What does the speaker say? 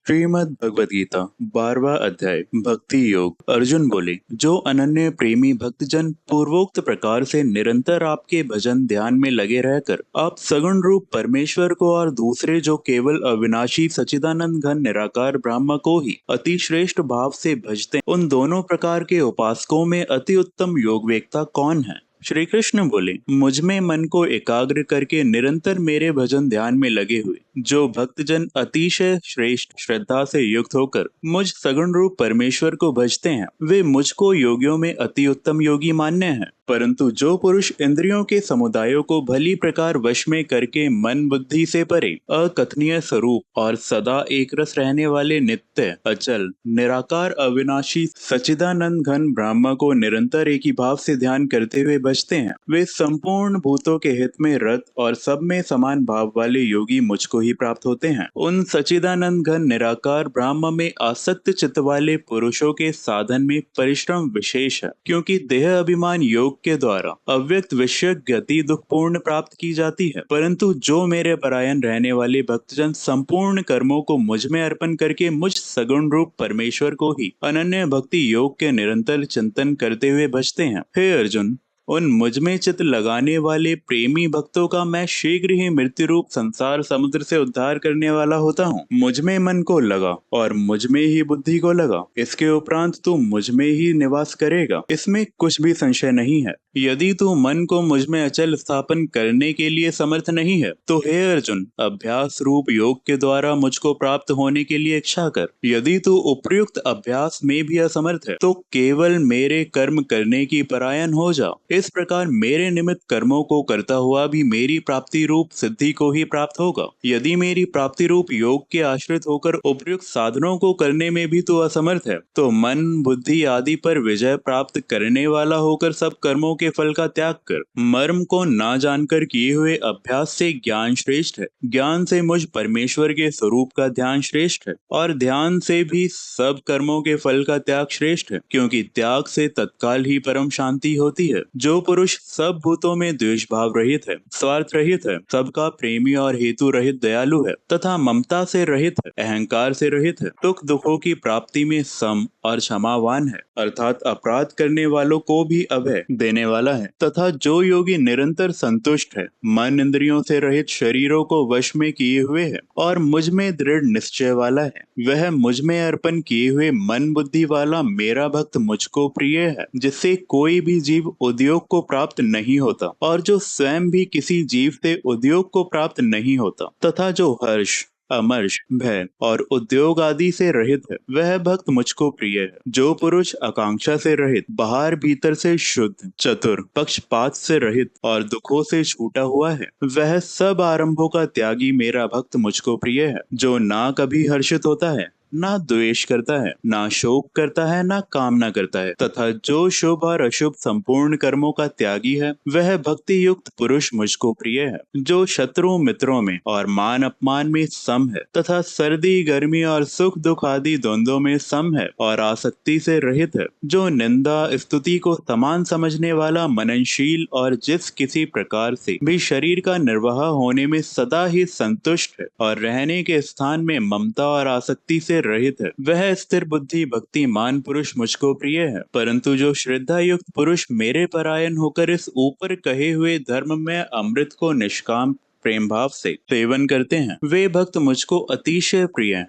श्रीमद् भगवद गीता 12वां अध्याय भक्ति योग। अर्जुन बोले, जो अनन्य प्रेमी भक्तजन पूर्वोक्त प्रकार से निरंतर आपके भजन ध्यान में लगे रहकर आप सगुण रूप परमेश्वर को और दूसरे जो केवल अविनाशी सच्चिदानंद घन निराकार ब्रह्म को ही अति श्रेष्ठ भाव से भजते हैं, उन दोनों प्रकार के उपासकों में अति उत्तम योगवेत्ता कौन है? श्री कृष्ण बोले, मुझ में मन को एकाग्र करके निरंतर मेरे भजन ध्यान में लगे हुए जो भक्तजन अतिशय श्रेष्ठ श्रद्धा से युक्त होकर मुझ सगुण रूप परमेश्वर को भजते हैं, वे मुझको योगियों में अति उत्तम योगी मान्य हैं। परंतु जो पुरुष इंद्रियों के समुदायों को भली प्रकार वश में करके मन बुद्धि से परे अकथनीय स्वरूप और सदा एक रस रहने वाले नित्य अचल निराकार अविनाशी सच्चिदानंद घन ब्रह्म को निरंतर एक ही भाव से ध्यान करते हुए बचते हैं, वे संपूर्ण भूतों के हित में रत और सब में समान भाव वाले योगी मुझको ही प्राप्त होते हैं। उन सच्चिदानंद घन निराकार ब्रह्म में आसक्त चित्त वाले पुरुषों के साधन में परिश्रम विशेष है, क्योंकि देह अभिमान योग के द्वारा अव्यक्त विषय गति दुख पूर्ण प्राप्त की जाती है। परंतु जो मेरे परायण रहने वाले भक्तजन संपूर्ण कर्मों को मुझ में अर्पण करके मुझ सगुण रूप परमेश्वर को ही अनन्य भक्ति योग के निरंतर चिंतन करते हुए भजते हैं, हे अर्जुन, उन मुझ में चित्त लगाने वाले प्रेमी भक्तों का मैं शीघ्र ही मृत्यु रूप संसार समुद्र से उद्धार करने वाला होता हूँ। मुझ में मन को लगा और मुझ में ही बुद्धि को लगा, इसके उपरांत तू मुझ में ही निवास करेगा, इसमें कुछ भी संशय नहीं है। यदि तू मन को मुझ में अचल स्थापन करने के लिए समर्थ नहीं है तो हे अर्जुन, अभ्यास रूप योग के द्वारा मुझको प्राप्त होने के लिए इच्छा कर। यदि तू उपयुक्त अभ्यास में भी असमर्थ है तो केवल मेरे कर्म करने की परायण हो जा। इस प्रकार मेरे निमित्त कर्मों को करता हुआ भी मेरी प्राप्ति रूप सिद्धि को ही प्राप्त होगा। यदि मेरी प्राप्ति रूप योग के आश्रित होकर उपयुक्त साधनों को करने में भी तू असमर्थ है तो मन बुद्धि आदि पर विजय प्राप्त करने वाला होकर सब कर्मों के फल का त्याग कर। मर्म को ना जानकर किए हुए अभ्यास से ज्ञान श्रेष्ठ है, ज्ञान से मुझ परमेश्वर के स्वरूप का ध्यान श्रेष्ठ है, और ध्यान से भी सब कर्मों के फल का त्याग श्रेष्ठ है, क्योंकि त्याग से तत्काल ही परम शांति होती है। जो पुरुष सब भूतों में द्वेष भाव रहित है, स्वार्थ रहित है, सबका प्रेमी और हेतु रहित दयालु है, तथा ममता से रहित है, अहंकार से रहित है, सुख दुखों की प्राप्ति में सम और क्षमावान है, अर्थात अपराध करने वालों को भी अभय देने वाला है, तथा जो योगी निरंतर संतुष्ट है, मन इंद्रियों से रहित शरीरों को वश में किए हुए है और मुझ में दृढ़ निश्चय वाला है, वह मुझ में अर्पण किए हुए मन बुद्धि वाला मेरा भक्त मुझको प्रिय है, जिससे कोई भी जीव उद्योग को प्राप्त नहीं होता और जो स्वयं भी किसी जीव से उद्योग को प्राप्त नहीं होता, तथा जो हर्ष अमर्ष भय और उद्योग आदि से रहित है, वह भक्त मुझको प्रिय है। जो पुरुष आकांक्षा से रहित, बाहर भीतर से शुद्ध, चतुर, पक्षपात से रहित और दुखों से छूटा हुआ है, वह सब आरंभों का त्यागी मेरा भक्त मुझको प्रिय है। जो ना कभी हर्षित होता है, ना द्वेष करता है, ना शोक करता है, ना कामना करता है, तथा जो शुभ और अशुभ संपूर्ण कर्मों का त्यागी है, वह भक्ति युक्त पुरुष मुझको प्रिय है। जो शत्रु मित्रों में और मान अपमान में सम है, तथा सर्दी गर्मी और सुख दुख आदि द्वंद्वों में सम है और आसक्ति से रहित है, जो निंदा स्तुति को समान समझने वाला मननशील और जिस किसी प्रकार से भी शरीर का निर्वाह होने में सदा ही संतुष्ट है और रहने के स्थान में ममता और आसक्ति से रहित है, वह स्थिर बुद्धि भक्तिमान पुरुष मुझको प्रिय है। परंतु जो श्रद्धा युक्त पुरुष मेरे परायण होकर इस ऊपर कहे हुए धर्म में अमृत को निष्काम प्रेम भाव से सेवन करते हैं, वे भक्त मुझको अतिशय प्रिय हैं।